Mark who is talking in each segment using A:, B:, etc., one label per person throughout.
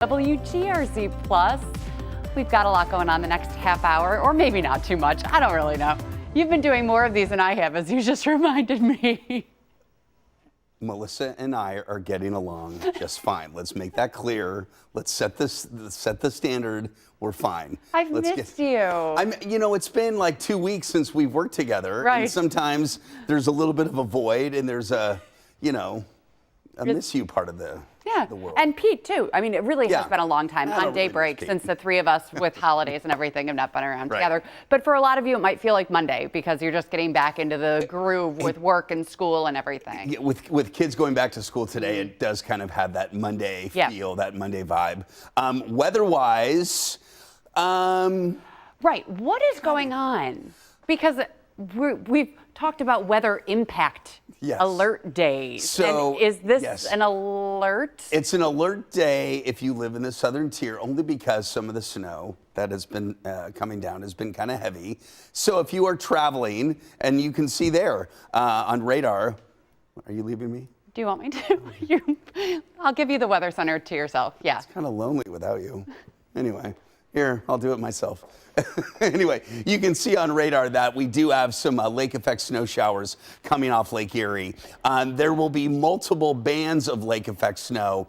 A: WGRZ Plus. We've got a lot going on the next half hour, or maybe not too much. I don't really know. You've been doing more of these than I have, as you just reminded me.
B: Melissa and I are getting along just fine. Let's make that clear. Let's set the standard. We're fine.
A: I've missed you.
B: You know, it's been like 2 weeks since we've worked together.
A: Right.
B: And sometimes there's a little bit of a void, and there's a miss you part of the world.
A: And Pete too. I mean, it really has been a long time on Daybreak since the three of us with holidays and everything have not been around together. But for a lot of you, it might feel like Monday because you're just getting back into the groove with work and school and everything.
B: Yeah, with kids going back to school today, it does kind of have that Monday feel, that Monday vibe. Weather-wise,
A: right. What is going on? Because we've talked about weather impact alert days.
B: So,
A: and is this an alert?
B: It's an alert day if you live in the southern tier, only because some of the snow that has been coming down has been kind of heavy. So if you are traveling, and you can see there on radar, are you leaving me?
A: Do you want me to? I'll give you the weather center to yourself. Yeah.
B: It's kind of lonely without you. Anyway, here, I'll do it myself. Anyway, you can see on radar that we do have some lake effect snow showers coming off Lake Erie. There will be multiple bands of lake effect snow.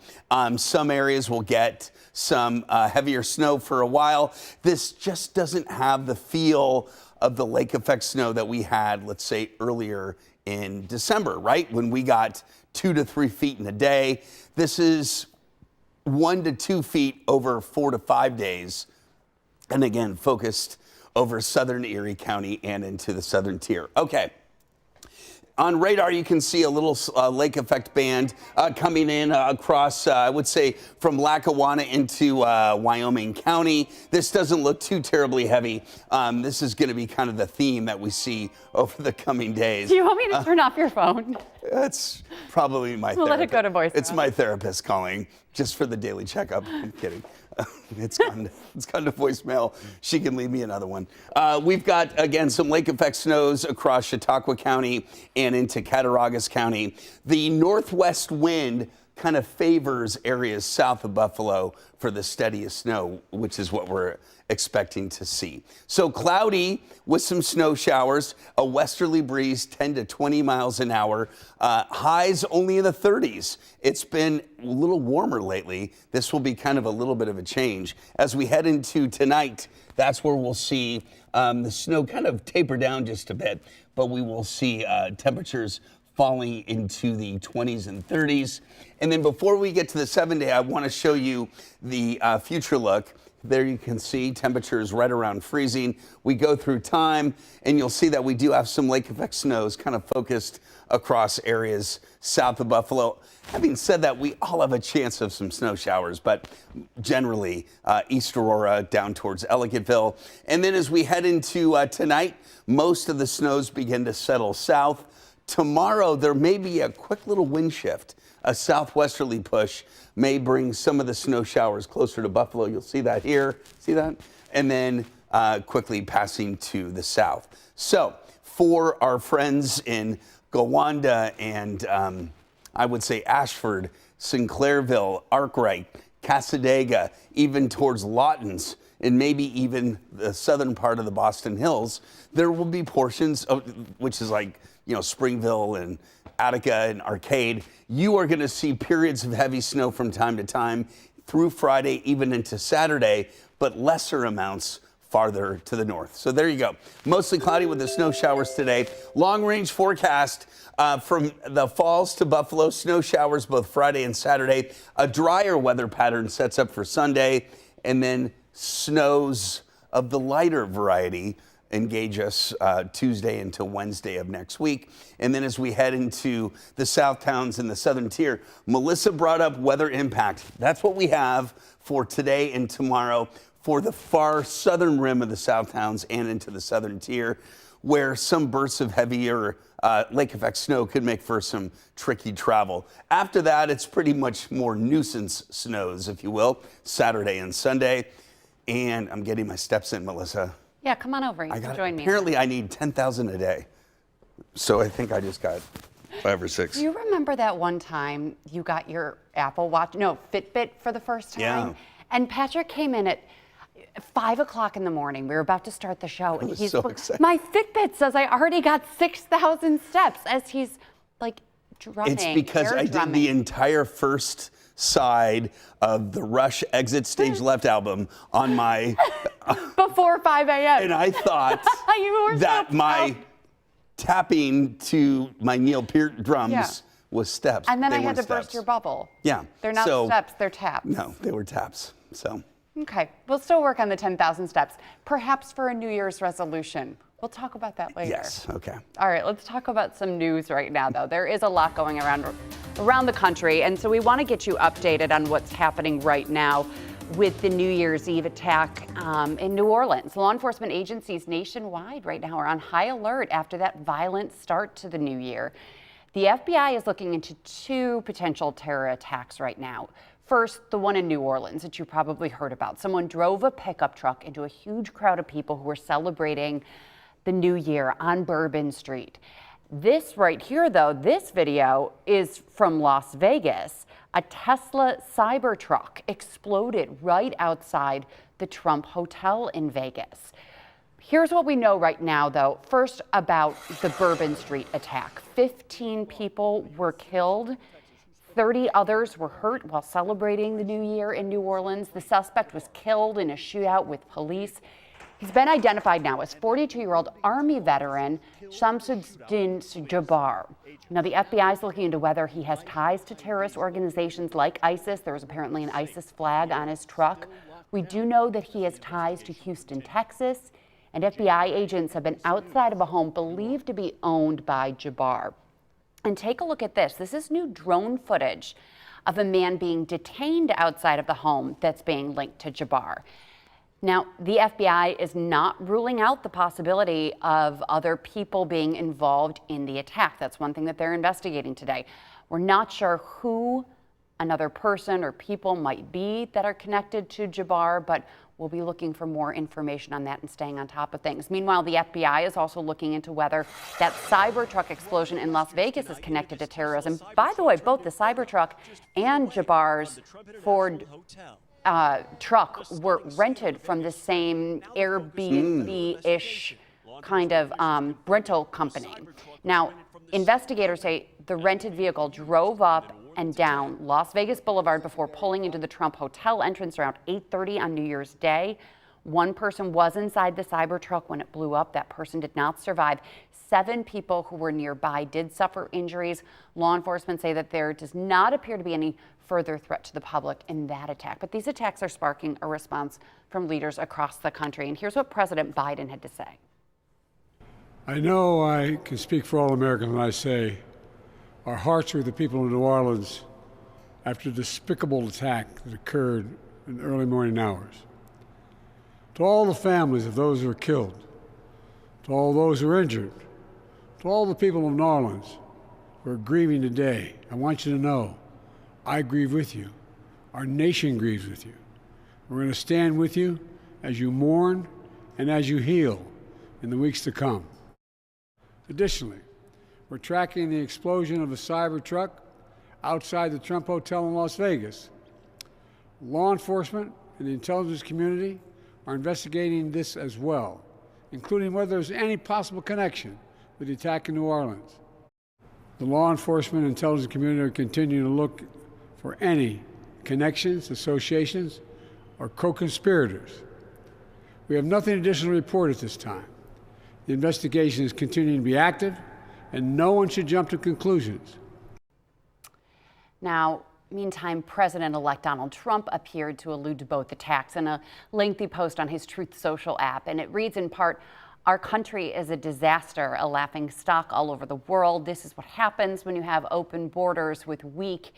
B: Some areas will get some heavier snow for a while. This just doesn't have the feel of the lake effect snow that we had, let's say, earlier in December, right? When we got 2 to 3 feet in a day. This is 1 to 2 feet over 4 to 5 days. And again, focused over southern Erie County and into the southern tier. Okay. On radar, you can see a little lake effect band coming in across, I would say, from Lackawanna into Wyoming County. This doesn't look too terribly heavy. This is going to be kind of the theme that we see over the coming days.
A: Do you want me to turn off your phone?
B: That's probably my therapist.
A: Let it go to voicemail.
B: It's my therapist calling just for the daily checkup. I'm kidding. It's gone to voicemail. She can leave me another one. We've got, again, some lake effect snows across Chautauqua County and into Cattaraugus County. The northwest wind kind of favors areas south of Buffalo for the steadiest snow, which is what we're expecting to see. So cloudy with some snow showers, a westerly breeze 10 to 20 miles an hour, highs only in the 30s. It's been a little warmer lately. This will be kind of a little bit of a change. As we head into tonight, that's where we'll see the snow kind of taper down just a bit, but we will see temperatures falling into the 20s and 30s. And then before we get to the 7-day, I want to show you the future look. There you can see temperatures right around freezing. We go through time, and you'll see that we do have some lake effect snows kind of focused across areas south of Buffalo. Having said that, we all have a chance of some snow showers, but generally East Aurora down towards Ellicottville. And then as we head into tonight, most of the snows begin to settle south. Tomorrow, there may be a quick little wind shift. A southwesterly push may bring some of the snow showers closer to Buffalo. You'll see that here. See that? And then quickly passing to the south. So for our friends in Gowanda and I would say Ashford, Sinclairville, Arkwright, Cassadaga, even towards Lawton's, and maybe even the southern part of the Boston Hills, there will be portions of, which is like, you know, Springville and Attica and Arcade. You are going to see periods of heavy snow from time to time through Friday, even into Saturday, but lesser amounts farther to the north. So there you go. Mostly cloudy with the snow showers today. Long range forecast from the Falls to Buffalo, snow showers both Friday and Saturday. A drier weather pattern sets up for Sunday, and then snows of the lighter variety engage us Tuesday into Wednesday of next week. And then as we head into the South Towns in the southern tier, Melissa brought up weather impact. That's what we have for today and tomorrow for the far southern rim of the South Towns and into the southern tier, where some bursts of heavier lake effect snow could make for some tricky travel. After that, it's pretty much more nuisance snows, if you will, Saturday and Sunday. And I'm getting my steps in, Melissa.
A: Yeah, come on over. You can join me.
B: Apparently, I need 10,000 a day. So I think I just got 5 or 6.
A: Do you remember that one time you got your Apple Watch, no, Fitbit for the first time.
B: Yeah.
A: And Patrick came in at 5 o'clock in the morning. We were about to start the show.
B: I was so excited.
A: My Fitbit says I already got 6,000 steps as he's like drumming.
B: It's because I did the entire first side of the Rush Exit Stage Left album on my...
A: Before 5 a.m.
B: And I thought that my tapping to my Neil Peart drums was steps.
A: And then
B: They
A: I had
B: weren't
A: to burst
B: steps.
A: your bubble.
B: Yeah.
A: They're not steps, they're taps.
B: No, they were taps. So.
A: Okay, we'll still work on the 10,000 steps, perhaps for a New Year's resolution. We'll talk about that later.
B: Yes, okay.
A: All right, let's talk about some news right now, though. There is a lot going around the country, and so we want to get you updated on what's happening right now with the New Year's Eve attack in New Orleans. Law enforcement agencies nationwide right now are on high alert after that violent start to the new year. The FBI is looking into 2 potential terror attacks right now. First, the one in New Orleans that you probably heard about. Someone drove a pickup truck into a huge crowd of people who were celebrating the new year on Bourbon Street. This right here, though, this video is from Las Vegas. A Tesla Cybertruck exploded right outside the Trump Hotel in Vegas. Here's what we know right now, though. First, about the Bourbon Street attack. 15 people were killed. 30 others were hurt while celebrating the new year in New Orleans. The suspect was killed in a shootout with police. He's been identified now as 42-year-old Army veteran Shamsuddin Jabbar. Now, the FBI is looking into whether he has ties to terrorist organizations like ISIS. There was apparently an ISIS flag on his truck. We do know that he has ties to Houston, Texas, and FBI agents have been outside of a home believed to be owned by Jabbar. And take a look at this. This is new drone footage of a man being detained outside of the home that's being linked to Jabbar. Now, the FBI is not ruling out the possibility of other people being involved in the attack. That's one thing that they're investigating today. We're not sure who another person or people might be that are connected to Jabbar, but we'll be looking for more information on that and staying on top of things. Meanwhile, the FBI is also looking into whether that Cybertruck explosion in Las Vegas is connected to terrorism. By the way, both the Cybertruck and Jabbar's Ford truck were rented from the same Airbnb-ish kind of rental company. Now, investigators say the rented vehicle drove up and down Las Vegas Boulevard before pulling into the Trump Hotel entrance around 8:30 on New Year's Day. One person was inside the Cybertruck when it blew up. That person did not survive. 7 people who were nearby did suffer injuries. Law enforcement say that there does not appear to be any further threat to the public in that attack. But these attacks are sparking a response from leaders across the country. And here's what President Biden had to say.
C: I know I can speak for all Americans when I say our hearts are with the people of New Orleans after the despicable attack that occurred in the early morning hours. To all the families of those who were killed, to all those who are injured, to all the people of New Orleans who are grieving today, I want you to know I grieve with you. Our nation grieves with you. We're going to stand with you as you mourn and as you heal in the weeks to come. Additionally, we're tracking the explosion of a Cybertruck outside the Trump Hotel in Las Vegas. Law enforcement and the intelligence community are investigating this as well, including whether there's any possible connection with the attack in New Orleans. The law enforcement and intelligence community are continuing to look for any connections, associations, or co-conspirators. We have nothing additional to report at this time. The investigation is continuing to be active, and no one should jump to conclusions.
A: Now, meantime, President-elect Donald Trump appeared to allude to both attacks in a lengthy post on his Truth Social app, and it reads in part, "Our country is a disaster, a laughingstock all over the world. This is what happens when you have open borders with weak,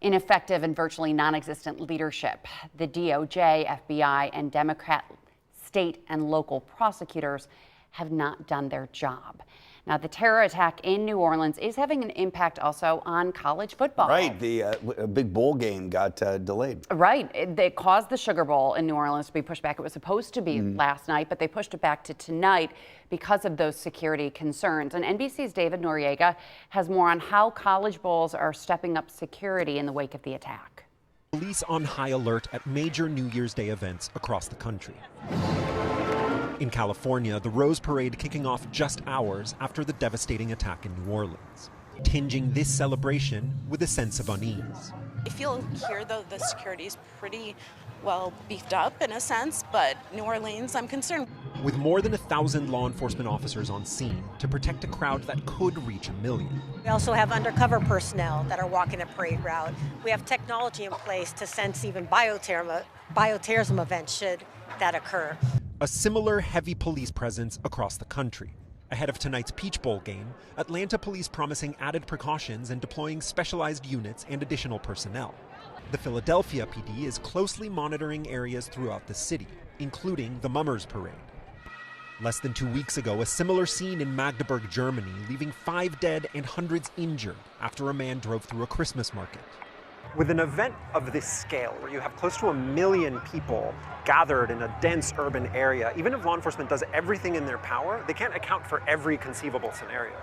A: ineffective, and virtually non-existent leadership. The DOJ, FBI, and Democrat state and local prosecutors have not done their job." Now, the terror attack in New Orleans is having an impact also on college football.
B: Right, the big bowl game got delayed.
A: Right, they caused the Sugar Bowl in New Orleans to be pushed back. It was supposed to be last night, but they pushed it back to tonight because of those security concerns. And NBC's David Noriega has more on how college bowls are stepping up security in the wake of the attack.
D: Police on high alert at major New Year's Day events across the country. In California, the Rose Parade kicking off just hours after the devastating attack in New Orleans, tinging this celebration with a sense of unease.
E: I feel here, though, the security is pretty well beefed up in a sense, but New Orleans, I'm concerned.
D: With more than 1,000 law enforcement officers on scene to protect a crowd that could reach 1 million.
F: We also have undercover personnel that are walking the parade route. We have technology in place to sense even bioterrorism events should that occur.
D: A similar heavy police presence across the country. Ahead of tonight's Peach Bowl game, Atlanta police promising added precautions and deploying specialized units and additional personnel. The Philadelphia PD is closely monitoring areas throughout the city, including the Mummers Parade. Less than 2 weeks ago, a similar scene in Magdeburg, Germany, leaving 5 dead and hundreds injured after a man drove through a Christmas market.
G: With an event of this scale, where you have close to 1 million people gathered in a dense urban area, even if law enforcement does everything in their power, they can't account for every conceivable scenario.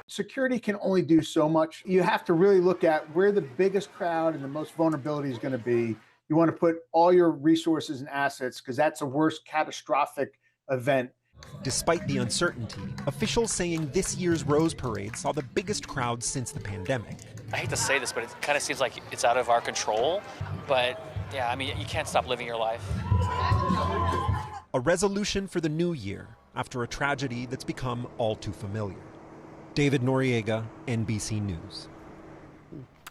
H: Security can only do so much. You have to really look at where the biggest crowd and the most vulnerability is going to be. You want to put all your resources and assets, because that's a worst catastrophic event.
D: Despite the uncertainty, officials saying this year's Rose Parade saw the biggest crowd since the pandemic.
I: I hate to say this, but it kind of seems like it's out of our control. But yeah, I mean, you can't stop living your life.
D: A resolution for the new year after a tragedy that's become all too familiar. David Noriega, NBC News.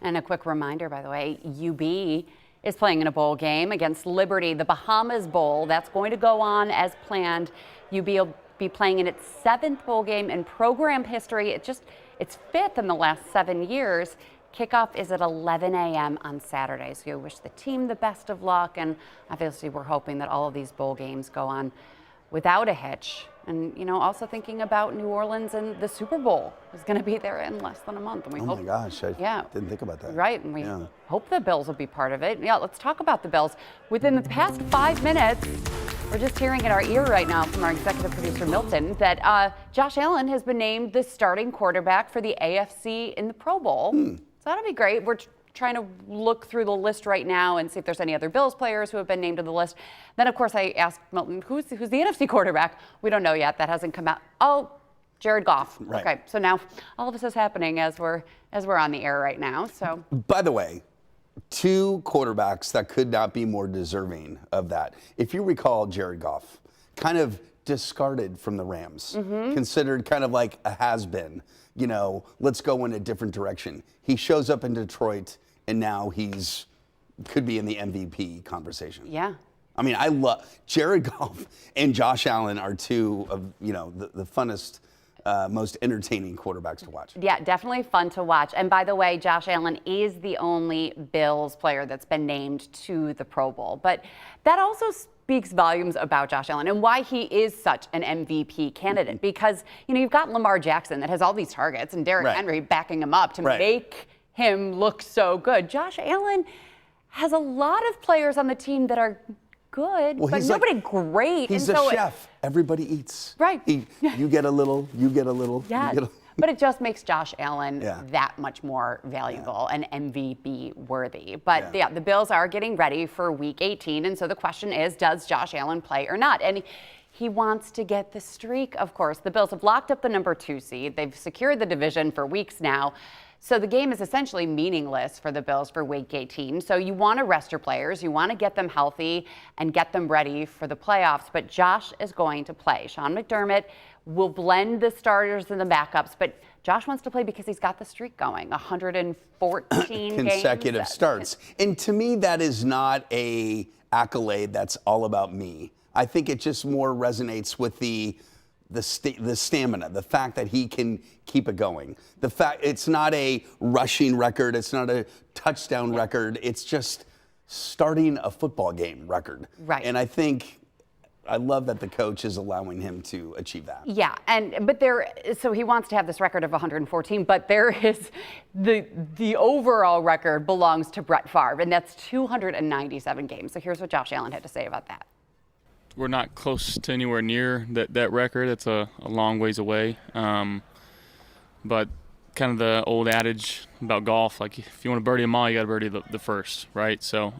A: And a quick reminder, by the way, UB is playing in a bowl game against Liberty, the Bahamas Bowl. That's going to go on as planned. UB will be playing in its 7th bowl game in program history. It's 5th in the last 7 years. Kickoff is at 11 a.m. on Saturday. So we wish the team the best of luck. And obviously we're hoping that all of these bowl games go on without a hitch. And, you know, also thinking about New Orleans and the Super Bowl is going to be there in less than a month. And we hope,
B: my gosh, I didn't think about that.
A: Right, and we hope the Bills will be part of it. Yeah, let's talk about the Bills. Within the past 5 minutes, we're just hearing in our ear right now from our executive producer, Milton, that Josh Allen has been named the starting quarterback for the AFC in the Pro Bowl. So that'll be great. We're trying to look through the list right now and see if there's any other Bills players who have been named to the list. Then, of course, I asked Milton, who's the NFC quarterback? We don't know yet. That hasn't come out. Oh, Jared Goff.
B: Right.
A: Okay, so now all of this is happening as we're on the air right now. So,
B: by the way, 2 quarterbacks that could not be more deserving of that. If you recall, Jared Goff, kind of discarded from the Rams, considered kind of like a has-been. You know, let's go in a different direction. He shows up in Detroit, and now could be in the MVP conversation.
A: yeah.
B: I mean, I love Jared Goff and Josh Allen are 2 of, you know, the funnest, most entertaining quarterbacks to watch.
A: Yeah, definitely fun to watch. And by the way, Josh Allen is the only Bills player that's been named to the Pro Bowl. But that also speaks volumes about Josh Allen and why he is such an MVP candidate. Because, you know, you've got Lamar Jackson that has all these targets and Derrick Henry backing him up to make him look so good. Josh Allen has a lot of players on the team that are good, but nobody great.
B: He's a chef. Everybody eats.
A: Right.
B: You get a little, you get a little.
A: Yeah. But it just makes Josh Allen
B: Yeah.
A: that much more valuable and MVP worthy. But yeah, the Bills are getting ready for Week 18. And so the question is, does Josh Allen play or not? And he wants to get the streak, of course. The Bills have locked up the number 2 seed. They've secured the division for weeks now. So the game is essentially meaningless for the Bills for Week 18. So you want to rest your players. You want to get them healthy and get them ready for the playoffs. But Josh is going to play. Sean McDermott will blend the starters and the backups. But Josh wants to play because he's got the streak going, 114
B: consecutive
A: games.
B: starts. And to me, that is not a accolade that's all about me. I think it just more resonates with the stamina, the fact that he can keep it going. The fact it's not a rushing record, it's not a touchdown record, it's just starting a football game record.
A: Right.
B: And I think I love that the coach is allowing him to achieve that.
A: Yeah, so he wants to have this record of 114, but there is the overall record belongs to Brett Favre, and that's 297 games. So here's what Josh Allen had to say about that.
J: We're not close to anywhere near that record. It's a long ways away. But kind of the old adage about golf, like if you want to birdie them all, you got to birdie the first, right? So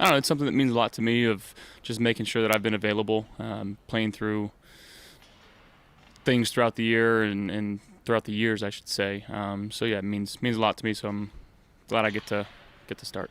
J: I don't know, it's something that means a lot to me, of just making sure that I've been available, playing through things throughout the year and throughout the years, I should say. So yeah, it means a lot to me, so I'm glad I get to start.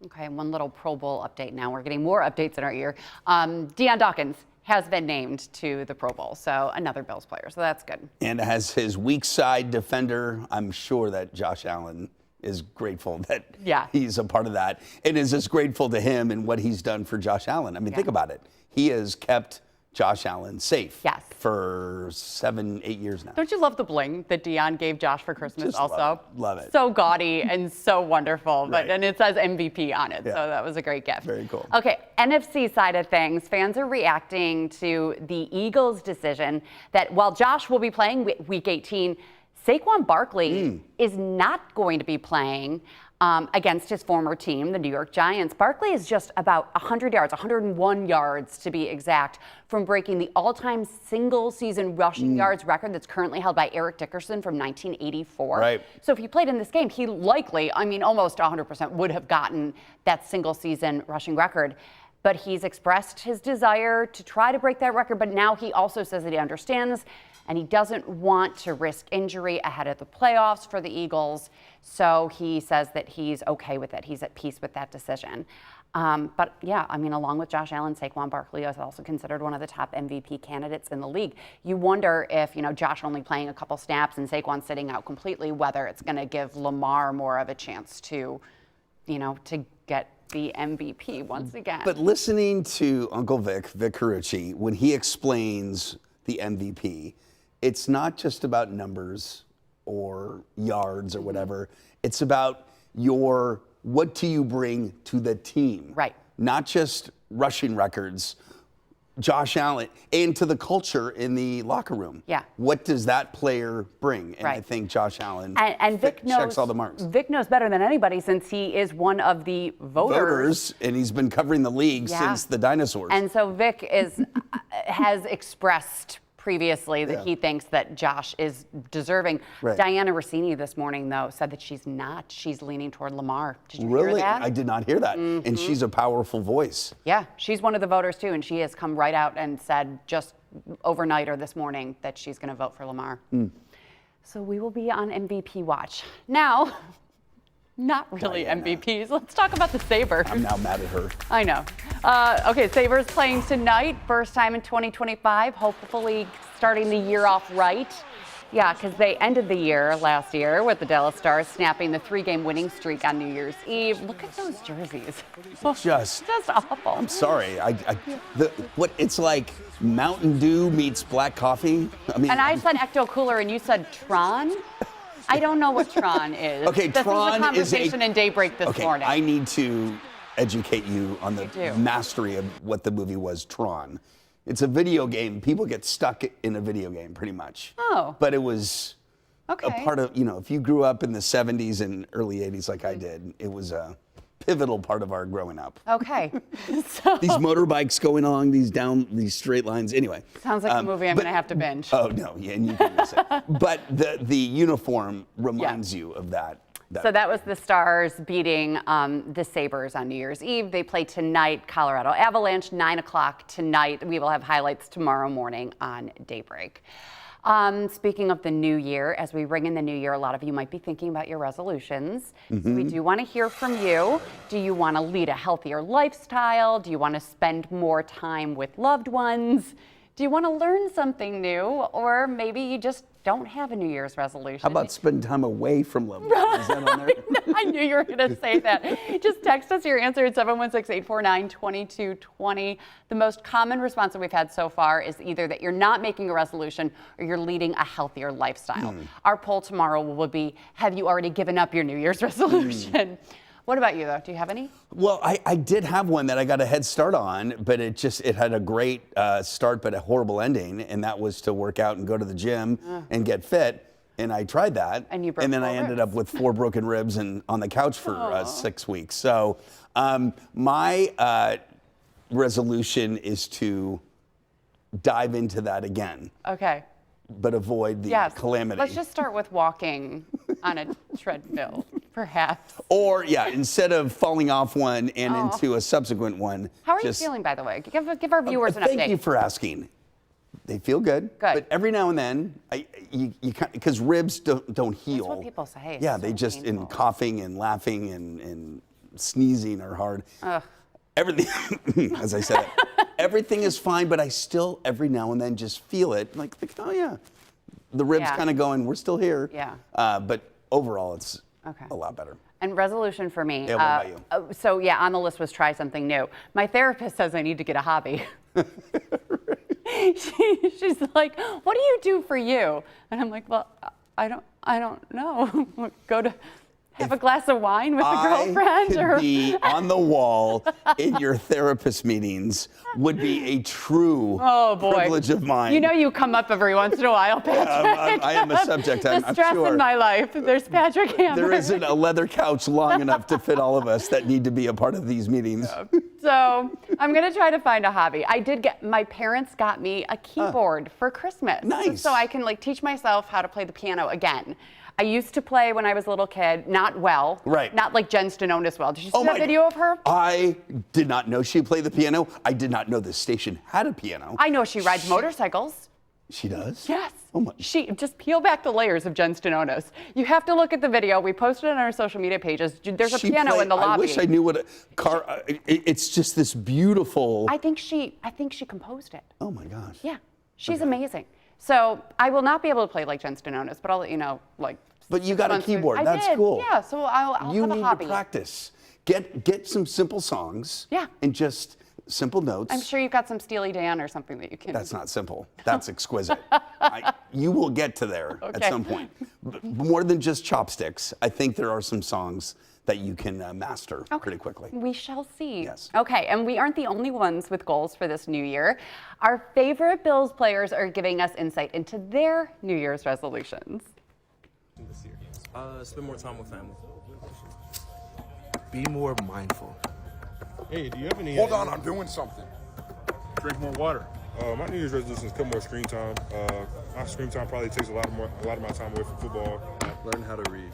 A: Okay, one little Pro Bowl update now. We're getting more updates in our ear. Deion Dawkins has been named to the Pro Bowl, so another Bills player, so that's good.
B: And as his weak side defender, I'm sure that Josh Allen is grateful that he's a part of that, and is just grateful to him and what he's done for Josh Allen. I mean, think about it. He has kept Josh Allen safe for 7-8 years now.
A: Don't you love the bling that Deion gave Josh for Christmas?
B: Just
A: also
B: love it.
A: So gaudy and so wonderful, and it says MVP on it, so that was a great gift.
B: Very cool.
A: Okay, NFC side of things, fans are reacting to the Eagles' decision that while Josh will be playing Week 18, Saquon Barkley is not going to be playing against his former team, the New York Giants. Barkley is just about 100 yards, 101 yards to be exact, from breaking the all-time single-season rushing yards record that's currently held by Eric Dickerson from 1984.
B: Right.
A: So if he played in this game, he likely, I mean, almost 100% would have gotten that single-season rushing record. But he's expressed his desire to try to break that record, but now he also says that he understands and he doesn't want to risk injury ahead of the playoffs for the Eagles. So he says that he's okay with it. He's at peace with that decision. But yeah, I mean, along with Josh Allen, Saquon Barkley is also considered one of the top MVP candidates in the league. You wonder if, Josh only playing a couple snaps and Saquon sitting out completely, whether it's going to give Lamar more of a chance to, to get the MVP once again.
B: But listening to Uncle Vic Carucci, when he explains the MVP, it's not just about numbers or yards or whatever. It's about what do you bring to the team?
A: Right.
B: Not just rushing records. Josh Allen, and to the culture in the locker room.
A: Yeah.
B: What does that player bring? And I think Josh Allen
A: and Vic
B: checks all the marks.
A: Vic knows better than anybody since he is one of the voters.
B: And he's been covering the league since the dinosaurs.
A: And so Vic has expressed previously that he thinks that Josh is deserving.
B: Right.
A: Diana Rossini this morning, though, said that she's not. She's leaning toward Lamar. Did you hear that?
B: I did not hear that. And she's a powerful voice.
A: Yeah, she's one of the voters, too, and she has come right out and said just overnight or this morning that she's going to vote for Lamar. So we will be on MVP watch. Now, not really MVPs. Let's talk about the Sabres.
B: I'm now mad at her.
A: I know. Okay, Sabres playing tonight, first time in 2025, hopefully starting the year off right. Yeah, because they ended the year last year with the Dallas Stars snapping the 3-game winning streak on New Year's Eve. Look at those jerseys.
B: Just
A: awful.
B: I'm sorry. It's like Mountain Dew meets black coffee. I mean,
A: and I said Ecto Cooler and you said Tron? I don't know what Tron is.
B: Okay,
A: this
B: Tron
A: is a conversation in Daybreak this morning.
B: I need to educate you on the mastery of what the movie was, Tron. It's a video game. People get stuck in a video game, pretty much.
A: Oh.
B: But it was a part of, if you grew up in the 70s and early 80s like I did, it was a pivotal part of our growing up.
A: Okay.
B: These motorbikes going along these straight lines. Anyway.
A: Sounds like a movie I'm going to have to binge.
B: Oh, no. Yeah, and you can miss it. But the uniform reminds you of that.
A: So that was the Stars beating the Sabres on New Year's Eve. They play tonight, Colorado Avalanche, 9 o'clock tonight. We will have highlights tomorrow morning on Daybreak. Speaking of the new year, as we ring in the new year, a lot of you might be thinking about your resolutions. So we do want to hear from you. Do you want to lead a healthier lifestyle? Do you want to spend more time with loved ones? Do you want to learn something new? Or maybe you just don't have a New Year's resolution.
B: How about spend time away from loved ones? Is that on there?
A: I knew you were going to say that. Just text us your answer at 716-849-2220. The most common response that we've had so far is either that you're not making a resolution or you're leading a healthier lifestyle. Our poll tomorrow will be, have you already given up your New Year's resolution? What about you, though? Do you have any?
B: Well, I did have one that I got a head start on, but it had a great start, but a horrible ending, and that was to work out and go to the gym and get fit. And I tried that,
A: and you broke
B: and then I
A: ribs.
B: ended up with 4 broken ribs and on the couch for 6 weeks. So my resolution is to dive into that again.
A: Okay.
B: But avoid the calamity.
A: Let's just start with walking on a treadmill, perhaps.
B: Or, instead of falling off one and into a subsequent one.
A: How are you feeling, by the way? Give our viewers an update.
B: Thank you for asking. They feel good.
A: Good.
B: But every now and then, because ribs don't heal.
A: That's what people say.
B: Yeah,
A: it's
B: they
A: so
B: just,
A: painful.
B: and coughing and laughing and sneezing are hard.
A: Ugh.
B: Everything, as I said, everything is fine, but I still, every now and then, just feel it. Like oh yeah, the ribs kind of going, we're still here.
A: Yeah.
B: But overall, it's a lot better.
A: And resolution for me.
B: Yeah, what about you?
A: So on the list was try something new. My therapist says I need to get a hobby. She's like, what do you do for you? And I'm like, well, I don't know. Go to have a glass of wine with a girlfriend,
B: or be on the wall in your therapist meetings would be a true privilege of mine.
A: You know, you come up every once in a while, Patrick.
B: I am a subject.
A: The
B: I'm
A: stress
B: sure.
A: in my life. There's Patrick Hammer.
B: There isn't a leather couch long enough to fit all of us that need to be a part of these meetings.
A: So I'm gonna try to find a hobby. My parents got me a keyboard for Christmas.
B: Nice.
A: So I can like teach myself how to play the piano again. I used to play when I was a little kid, not well.
B: Right.
A: Not like Jen Stenonis well. Did you see that video of her?
B: I did not know she played the piano. I did not know the station had a piano.
A: I know she rides motorcycles.
B: She does?
A: Yes.
B: Oh my.
A: She just peel back the layers of Jen Stenonis. You have to look at the video. We posted it on our social media pages. There's a piano in the lobby.
B: I wish I knew what a car. It's just this beautiful.
A: I think she composed it.
B: Oh my gosh.
A: Yeah, she's amazing. So I will not be able to play like Jen Stenonis, but I'll let you know like.
B: But you got a keyboard.
A: I
B: That's
A: did.
B: cool.
A: Yeah. So I'll
B: You
A: have a
B: need
A: hobby.
B: to practice. Get some simple songs.
A: Yeah.
B: And just simple notes.
A: I'm sure you've got some Steely Dan or something that you can.
B: That's not simple. That's exquisite. You will get to there at some point. More than just chopsticks, I think there are some songs that you can master pretty quickly.
A: We shall see.
B: Yes.
A: Okay, and we aren't the only ones with goals for this new year. Our favorite Bills players are giving us insight into their New Year's resolutions.
K: This year. Spend more time with family. Be more mindful.
L: Hey, do you have any?
M: Hold on, I'm doing something.
L: Drink more water. My New Year's resolution is cut more screen time. My screen time probably takes a lot of my time away from football.
K: Learn how to read.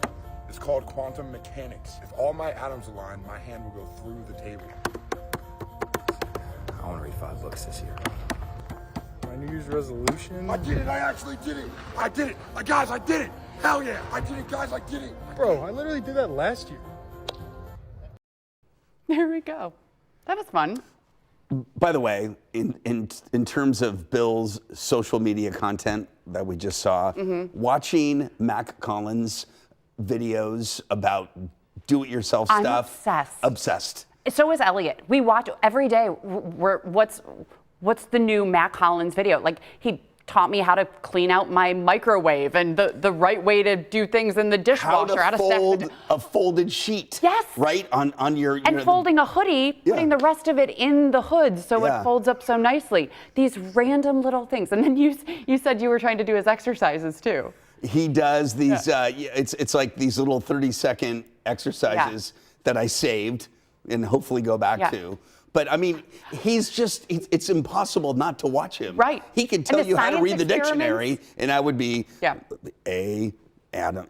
M: It's called quantum mechanics. If all my atoms align, my hand will go through the table.
K: I want to read 5 books this year.
L: My New Year's resolution?
M: I did it, I actually did it. I did it. Guys, I did it. Hell yeah, I did it, guys, I did it.
L: Bro, I literally did that last year.
A: There we go. That was fun.
B: By the way, in terms of Bill's social media content that we just saw, watching Mac Collins' videos about do-it-yourself
A: I'm
B: stuff. Obsessed.
A: So is Elliot. We watch every day. What's the new Mac Collins video? Like he taught me how to clean out my microwave and the right way to do things in the dishwasher.
B: How to fold a folded sheet.
A: Yes.
B: Right on your.
A: And folding a hoodie, putting the rest of it in the hood so it folds up so nicely. These random little things. And then you said you were trying to do his exercises too.
B: He does these. It's like these little 30-second exercises that I saved and hopefully go back to. But I mean, it's impossible not to watch him.
A: Right.
B: He can tell you how to read the dictionary, and I would be A, Adam,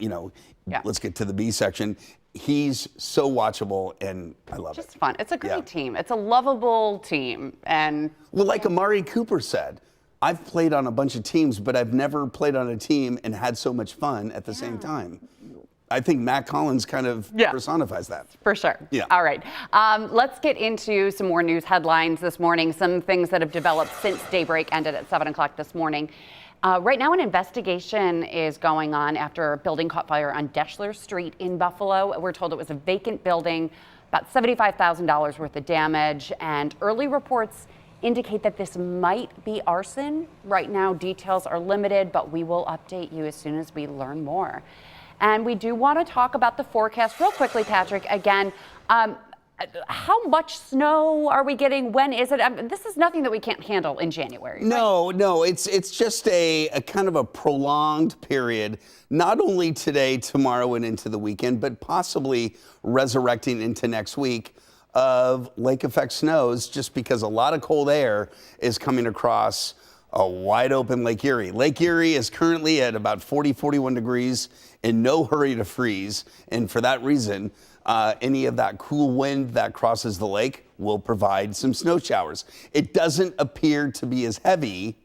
B: let's get to the B section. He's so watchable, and I love it.
A: Just fun. It's a great team. It's a lovable team. And
B: well, like Amari Cooper said, I've played on a bunch of teams, but I've never played on a team and had so much fun at the same time. I think Matt Collins kind of personifies that.
A: For sure.
B: Yeah.
A: All right. Let's get into some more news headlines this morning, some things that have developed since Daybreak ended at 7 o'clock this morning. Right now, an investigation is going on after a building caught fire on Deschler Street in Buffalo. We're told it was a vacant building, about $75,000 worth of damage, and early reports indicate that this might be arson. Right now, details are limited, but we will update you as soon as we learn more. And we do want to talk about the forecast real quickly, Patrick. Again, how much snow are we getting? When is it? This is nothing that we can't handle in January.
B: No, no, it's just a kind of a prolonged period, not only today, tomorrow, and into the weekend, but possibly resurrecting into next week of lake effect snows, just because a lot of cold air is coming across a wide open Lake Erie. Lake Erie is currently at about 40, 41 degrees, in no hurry to freeze. And for that reason, any of that cool wind that crosses the lake will provide some snow showers. It doesn't appear to be as heavy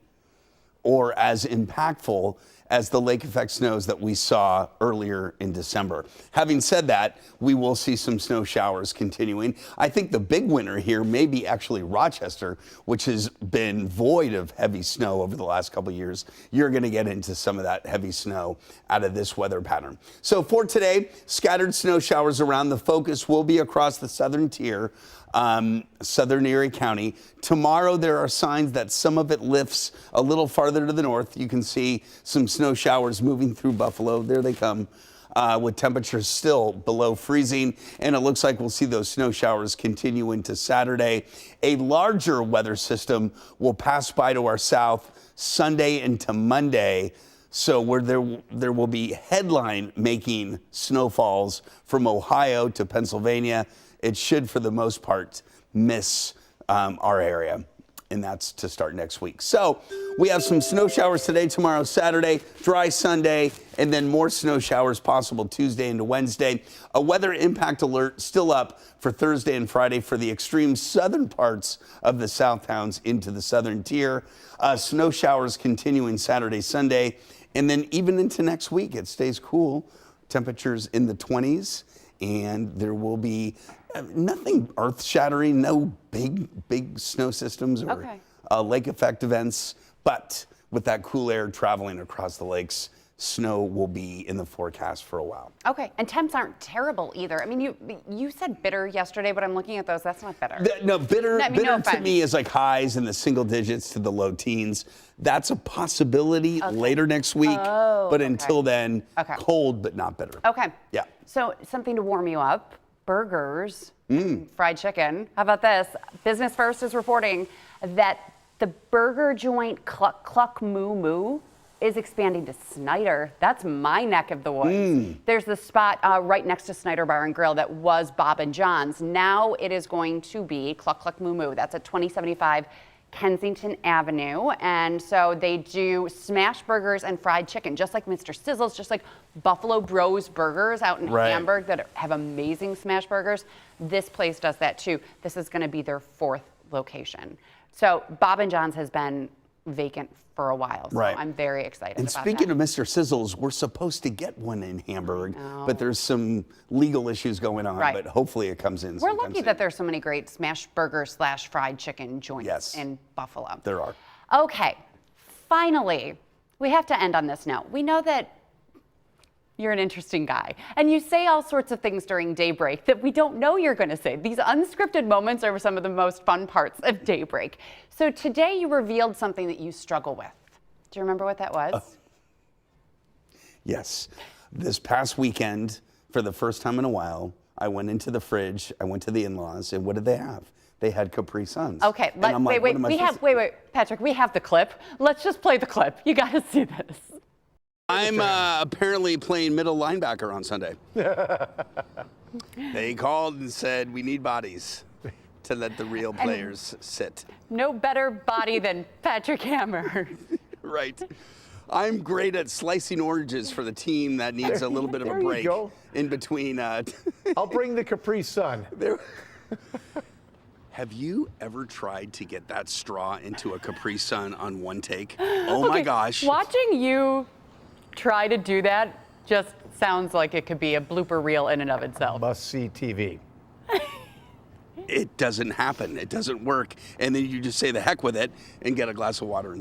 B: or as impactful as the lake effect snows that we saw earlier in December. Having said that, we will see some snow showers continuing. I think the big winner here may be actually Rochester, which has been void of heavy snow over the last couple of years. You're going to get into some of that heavy snow out of this weather pattern. So for today, scattered snow showers around. The focus will be across the southern tier. Southern Erie County. Tomorrow, there are signs that some of it lifts a little farther to the north. You can see some snow showers moving through Buffalo. There they come, with temperatures still below freezing. And it looks like we'll see those snow showers continue into Saturday. A larger weather system will pass by to our south Sunday into Monday. So where there will be headline-making snowfalls from Ohio to Pennsylvania. It should, for the most part, miss our area, and that's to start next week. So we have some snow showers today, tomorrow, Saturday, dry Sunday, and then more snow showers possible Tuesday into Wednesday. A weather impact alert still up for Thursday and Friday for the extreme southern parts of the South Towns into the southern tier. Snow showers continuing Saturday, Sunday, and then even into next week. It stays cool. Temperatures in the 20s. And there will be nothing earth-shattering, no big snow systems or lake effect events. But with that cool air traveling across the lakes, snow will be in the forecast for a while.
A: Okay, and temps aren't terrible either. I mean, you said bitter yesterday, but I'm looking at those. That's not bitter.
B: No, bitter to me is like highs in the single digits to the low teens. That's a possibility later next week. But until then, cold but not bitter.
A: Okay.
B: Yeah.
A: So something to warm you up, burgers, fried chicken. How about this? Business First is reporting that the burger joint Cluck Cluck Moo Moo is expanding to Snyder. That's my neck of the woods. There's the spot right next to Snyder Bar and Grill that was Bob and John's. Now it is going to be Cluck Cluck Moo Moo. That's at 2075 Kensington Avenue. And so they do smash burgers and fried chicken, just like Mr. Sizzle's, just like Buffalo Bros Burgers out in Hamburg that have amazing smash burgers. This place does that too. This is gonna be their 4th location. So Bob and John's has been vacant for a while, so I'm very excited about that.
B: And speaking of Mr. Sizzle's, we're supposed to get one in Hamburg, but there's some legal issues going on, but hopefully it comes in.
A: We're lucky that there's so many great smash burger / fried chicken joints in Buffalo.
B: There are.
A: Okay, finally, we have to end on this note. We know that you're an interesting guy, and you say all sorts of things during Daybreak that we don't know you're going to say. These unscripted moments are some of the most fun parts of Daybreak. So today you revealed something that you struggle with. Do you remember what that was?
B: Yes. This past weekend, for the first time in a while, I went into the fridge, I went to the in-laws, and what did they have? They had Capri Suns.
A: Okay, wait, Patrick, we have the clip. Let's just play the clip. You got to see this.
B: I'm apparently playing middle linebacker on Sunday. They called and said, we need bodies to let the real players sit.
A: No better body than Patrick Hammer.
B: Right. I'm great at slicing oranges for the team that needs a little bit of a break in between.
N: I'll bring the Capri Sun.
B: Have you ever tried to get that straw into a Capri Sun on one take? Oh my gosh.
A: Watching you try to do that just sounds like it could be a blooper reel in and of itself.
N: Must see TV.
B: It doesn't happen. It doesn't work. And then you just say the heck with it and get a glass of water.